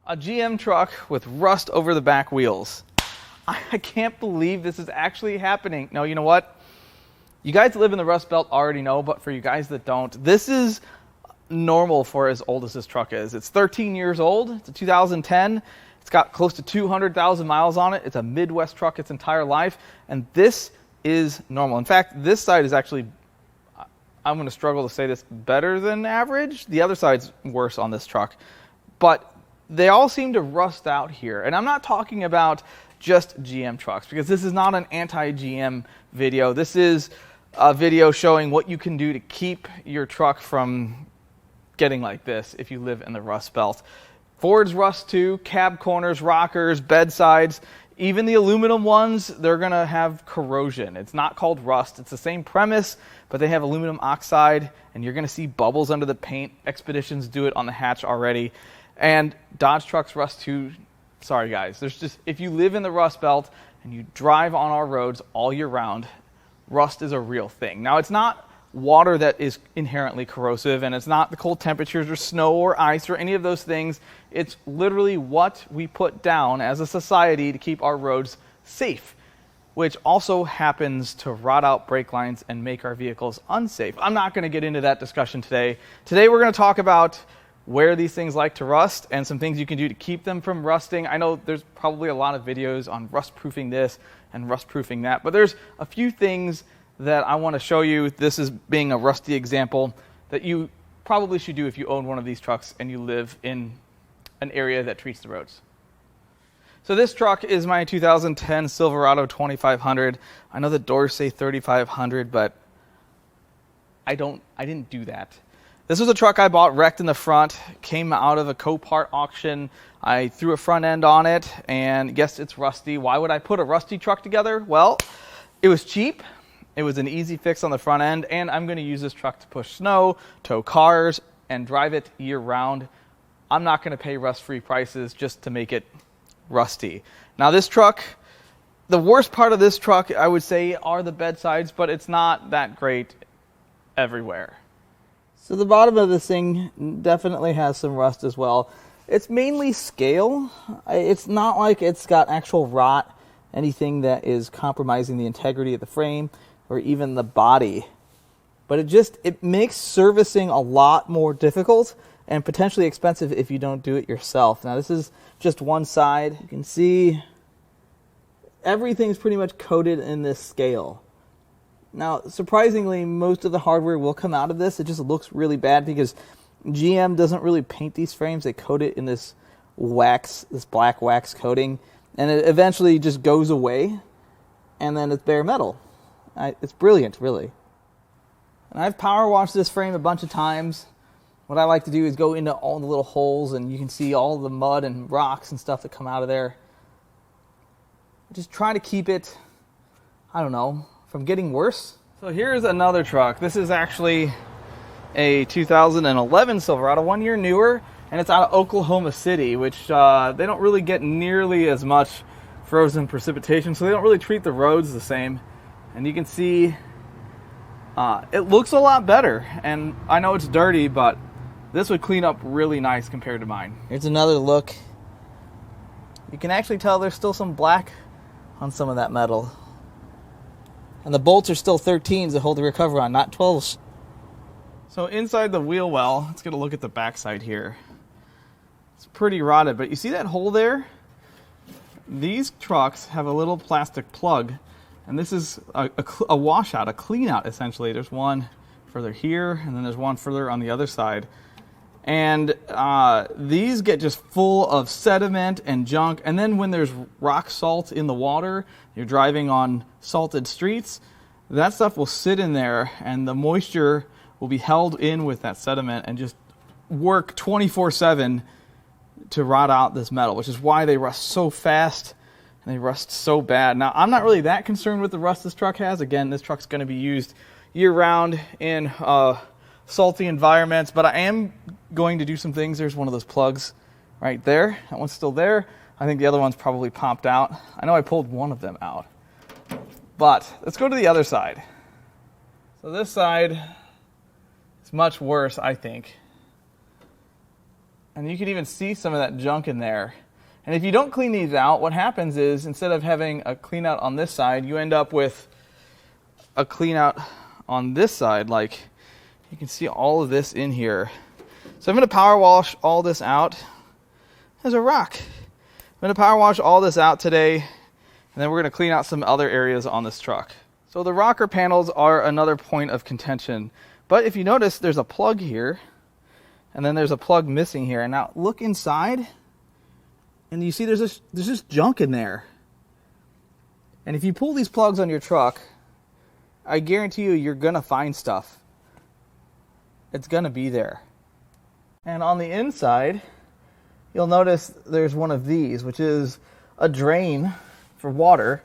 A GM truck with rust over the back wheels. I can't believe this is actually happening. No, you know what? You guys that live in the Rust Belt already know, but for you guys that don't, this is normal for as old as this truck is. It's 13 years old. It's a 2010. It's got close to 200,000 miles on it. It's a Midwest truck its entire life, and this is normal. In fact, this side is actually, I'm going to struggle to say this, better than average. The other side's worse on this truck, but they all seem to rust out here. And I'm not talking about just GM trucks, because this is not an anti-GM video. This is a video showing what you can do to keep your truck from getting like this if you live in the Rust Belt. Fords rust too, cab corners, rockers, bedsides, even the aluminum ones, they're going to have corrosion. It's not called rust. It's the same premise, but they have aluminum oxide, and you're going to see bubbles under the paint. Expeditions do it on the hatch already. And Dodge trucks rust too. Sorry guys, if you live in the Rust Belt and you drive on our roads all year round, rust is a real thing. Now, it's not water that is inherently corrosive, and it's not the cold temperatures or snow or ice or any of those things. It's literally what we put down as a society to keep our roads safe, which also happens to rot out brake lines and make our vehicles unsafe. I'm not going to get into that discussion today. Today we're going to talk about where these things like to rust and some things you can do to keep them from rusting. I know there's probably a lot of videos on rust-proofing this and rust-proofing that, but there's a few things that I want to show you. This is being a rusty example that you probably should do if you own one of these trucks and you live in an area that treats the roads. So this truck is my 2010 Silverado 2500. I know the doors say 3500, but I didn't do that. This was a truck I bought wrecked in the front, came out of a Copart auction. I threw a front end on it, and guess it's rusty. Why would I put a rusty truck together? Well, it was cheap. It was an easy fix on the front end, and I'm going to use this truck to push snow, tow cars, and drive it year round. I'm not going to pay rust-free prices just to make it rusty. Now this truck, the worst part of this truck, I would say, are the bedsides, but it's not that great everywhere. So the bottom of this thing definitely has some rust as well. It's mainly scale. It's not like it's got actual rot, anything that is compromising the integrity of the frame or even the body. But it makes servicing a lot more difficult and potentially expensive if you don't do it yourself. Now this is just one side. You can see everything's pretty much coated in this scale. Now, surprisingly, most of the hardware will come out of this. It just looks really bad because GM doesn't really paint these frames. They coat it in this wax, this black wax coating, and it eventually just goes away, and then it's bare metal. It's brilliant, really. And I've power washed this frame a bunch of times. What I like to do is go into all the little holes, and you can see all the mud and rocks and stuff that come out of there. Just try to keep it, I don't know, from getting worse. So here's another truck. This is actually a 2011 Silverado, 1 year newer, and it's out of Oklahoma City, which they don't really get nearly as much frozen precipitation, so they don't really treat the roads the same. And you can see it looks a lot better, and I know it's dirty, but this would clean up really nice compared to mine. Here's another look. You can actually tell there's still some black on some of that metal. And the bolts are still 13s that hold the recover on, not 12s. So inside the wheel well, let's get a look at the backside here. It's pretty rotted, but you see that hole there? These trucks have a little plastic plug, and this is a washout, a clean out essentially. There's one further here, and then there's one further on the other side. And these get just full of sediment and junk, and then when there's rock salt in the water, you're driving on salted streets, that stuff will sit in there, and the moisture will be held in with that sediment and just work 24/7 to rot out this metal, which is why they rust so fast and they rust so bad. Now, I'm not really that concerned with the rust this truck has. Again, this truck's going to be used year-round in salty environments, but I am going to do some things. There's one of those plugs right there. That one's still there. I think the other one's probably popped out. I know I pulled one of them out. But let's go to the other side. So this side is much worse, I think. And you can even see some of that junk in there. And if you don't clean these out, what happens is instead of having a clean out on this side, you end up with a clean out on this side. Like you can see all of this in here. So I'm going to power wash all this out. There's a rock. I'm going to power wash all this out today, and then we're going to clean out some other areas on this truck. So the rocker panels are another point of contention. But if you notice, there's a plug here, and then there's a plug missing here. And now look inside, and you see there's this junk in there. And if you pull these plugs on your truck, I guarantee you're going to find stuff. It's going to be there. And on the inside, you'll notice there's one of these, which is a drain for water.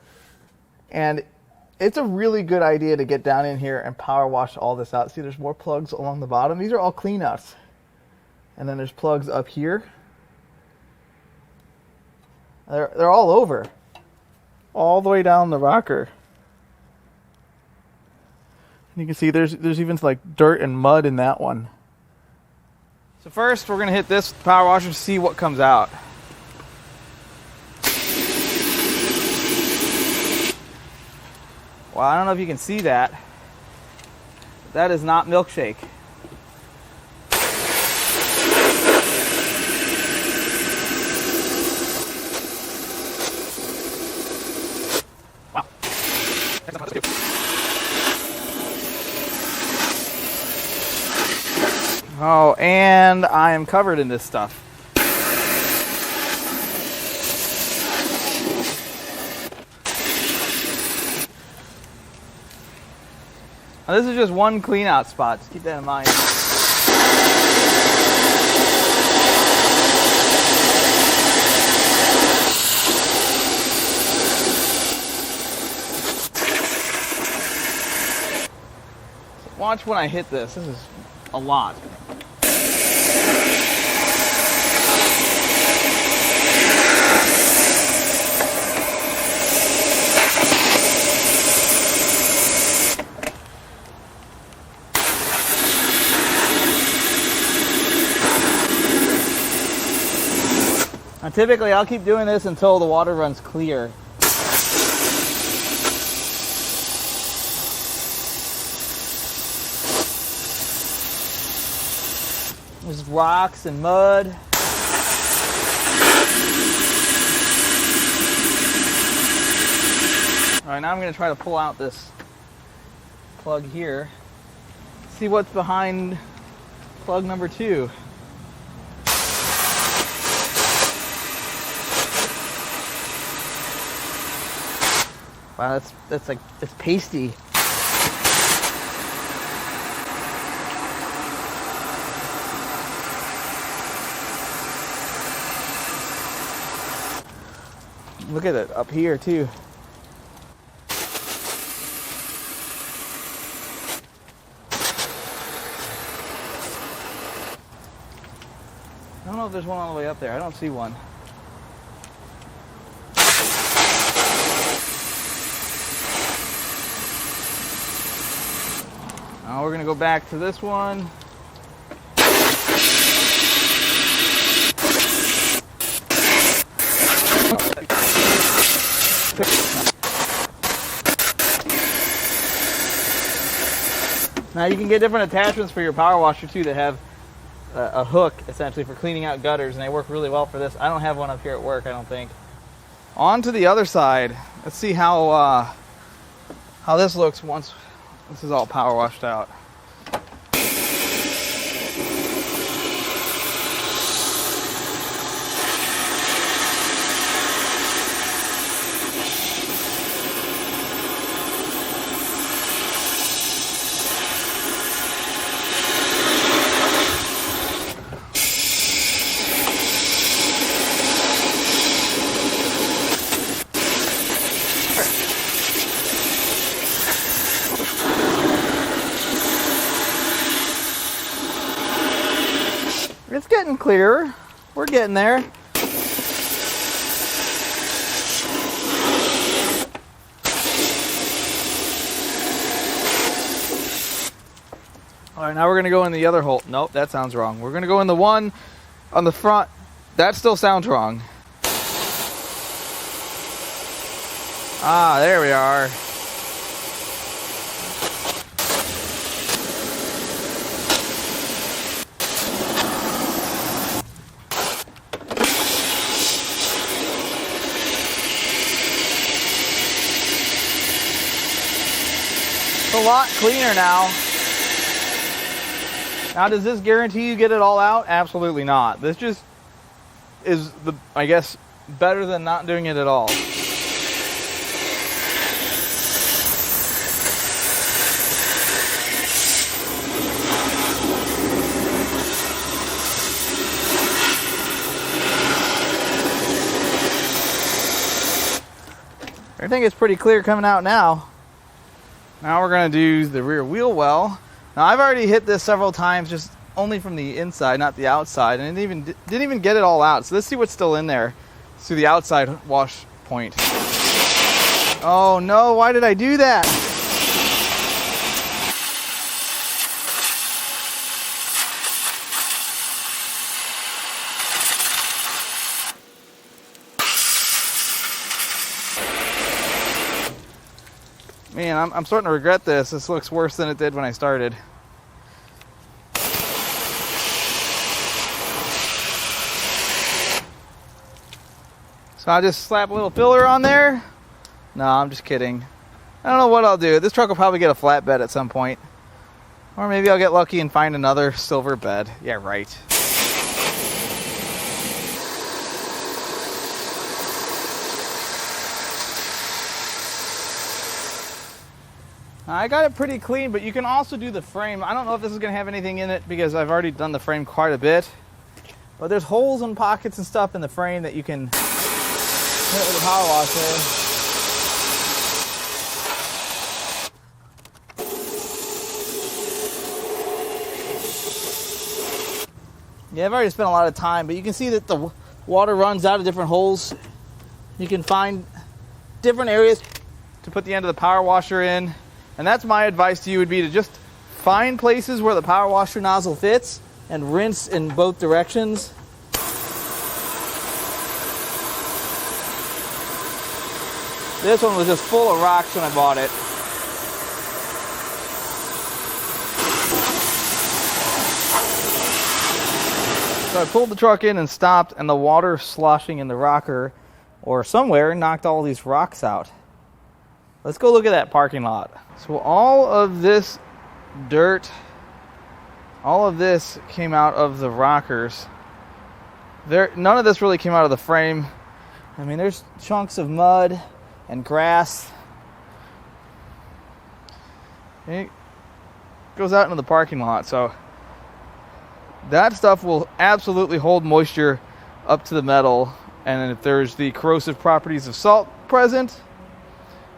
And it's a really good idea to get down in here and power wash all this out. See, there's more plugs along the bottom. These are all cleanouts. And then there's plugs up here. They're all over. All the way down the rocker. And you can see there's even like dirt and mud in that one. So first we're going to hit this power washer to see what comes out. Well, I don't know if you can see that. That is not milkshake. Wow. Oh, and I am covered in this stuff. Now, this is just one clean out spot. Just keep that in mind. So watch when I hit this. This is a lot. Now, typically, I'll keep doing this until the water runs clear. There's rocks and mud. All right, now I'm going to try to pull out this plug here. See what's behind plug number 2. Wow, that's like, it's pasty. Look at it up here too. I don't know if there's one all the way up there. I don't see one. Now we're going to go back to this one. Now you can get different attachments for your power washer too that have a hook essentially for cleaning out gutters, and they work really well for this. I don't have one up here at work, I don't think. On to the other side. Let's see how this looks once this is all power washed out. It's getting clearer. We're getting there. All right, now we're going to go in the other hole. Nope, that sounds wrong. We're going to go in the one On the front, that still sounds wrong. Ah, there we are. It's a lot cleaner now. Now, does this guarantee you get it all out? Absolutely not. This just is, I guess, better than not doing it at all. Everything is pretty clear coming out now. Now we're going to do the rear wheel well. Now I've already hit this several times, just only from the inside, not the outside, and it didn't even get it all out. So let's see what's still in there through the outside wash point. Oh no, why did I do that? Man, I'm starting to regret this. This looks worse than it did when I started. So I'll just slap a little filler on there. No, I'm just kidding. I don't know what I'll do. This truck will probably get a flatbed at some point. Or maybe I'll get lucky and find another silver bed. Yeah, right. I got it pretty clean, but you can also do the frame. I don't know if this is going to have anything in it because I've already done the frame quite a bit. But there's holes and pockets and stuff in the frame that you can hit with a power washer. Yeah, I've already spent a lot of time, but you can see that the water runs out of different holes. You can find different areas to put the end of the power washer in. And that's my advice to you, would be to just find places where the power washer nozzle fits and rinse in both directions. This one was just full of rocks when I bought it. So I pulled the truck in and stopped, and the water sloshing in the rocker or somewhere knocked all these rocks out. Let's go look at that parking lot. So all of this dirt, all of this came out of the rockers. None of this really came out of the frame. I mean, there's chunks of mud and grass. It goes out into the parking lot, so that stuff will absolutely hold moisture up to the metal. And if there's the corrosive properties of salt present,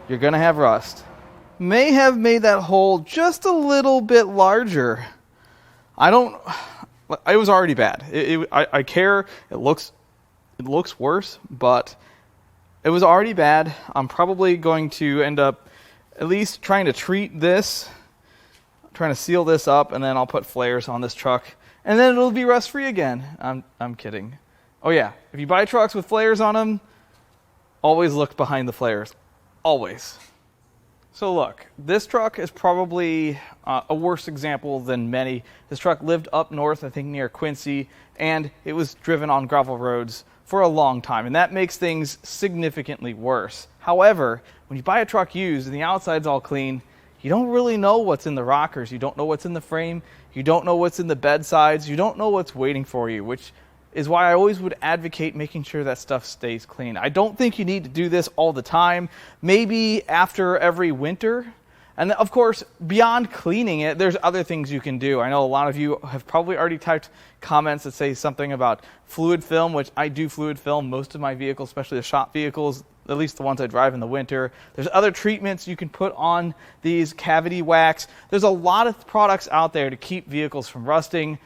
you're going to have rust. May have made that hole just a little bit larger. It was already bad. I care. It looks worse, but it was already bad. I'm probably going to end up at least trying to treat this, trying to seal this up, and then I'll put flares on this truck, and then it'll be rust free again. I'm kidding. Oh yeah, if you buy trucks with flares on them, always look behind the flares. Always. So look, this truck is probably a worse example than many. This truck lived up north, I think near Quincy, and it was driven on gravel roads for a long time, and that makes things significantly worse. However, when you buy a truck used and the outside's all clean, you don't really know what's in the rockers. You don't know what's in the frame. You don't know what's in the bedsides. You don't know what's waiting for you, which is why I always would advocate making sure that stuff stays clean. I don't think you need to do this all the time. Maybe after every winter. And of course, beyond cleaning it, there's other things you can do. I know a lot of you have probably already typed comments that say something about fluid film, which I do fluid film most of my vehicles, especially the shop vehicles, at least the ones I drive in the winter. There's other treatments you can put on these, cavity wax. There's a lot of products out there to keep vehicles from rusting.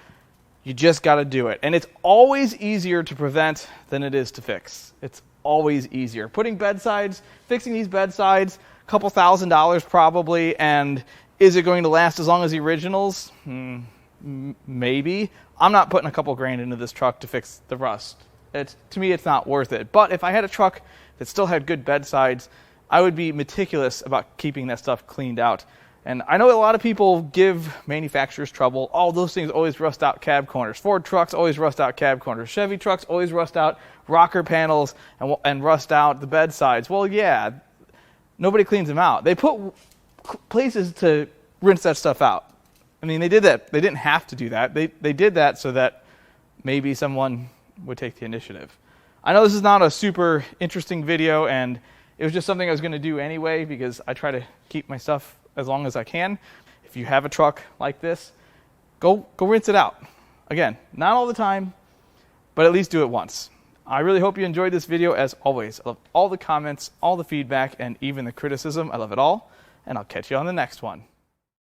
You just got to do it. And it's always easier to prevent than it is to fix. It's always easier. Putting bedsides, fixing these bedsides, a couple $1,000s probably, and is it going to last as long as the originals? Maybe. I'm not putting a couple grand into this truck to fix the rust. To me, it's not worth it. But if I had a truck that still had good bedsides, I would be meticulous about keeping that stuff cleaned out. And I know a lot of people give manufacturers trouble. Oh, those things always rust out cab corners. Ford trucks always rust out cab corners. Chevy trucks always rust out rocker panels and rust out the bedsides. Well, yeah, nobody cleans them out. They put places to rinse that stuff out. I mean, they did that. They didn't have to do that. They did that so that maybe someone would take the initiative. I know this is not a super interesting video, and it was just something I was going to do anyway because I try to keep my stuff as long as I can. If you have a truck like this, go rinse it out. Again, not all the time, but at least do it once. I really hope you enjoyed this video. As always, I love all the comments, all the feedback, and even the criticism. I love it all, and I'll catch you on the next one.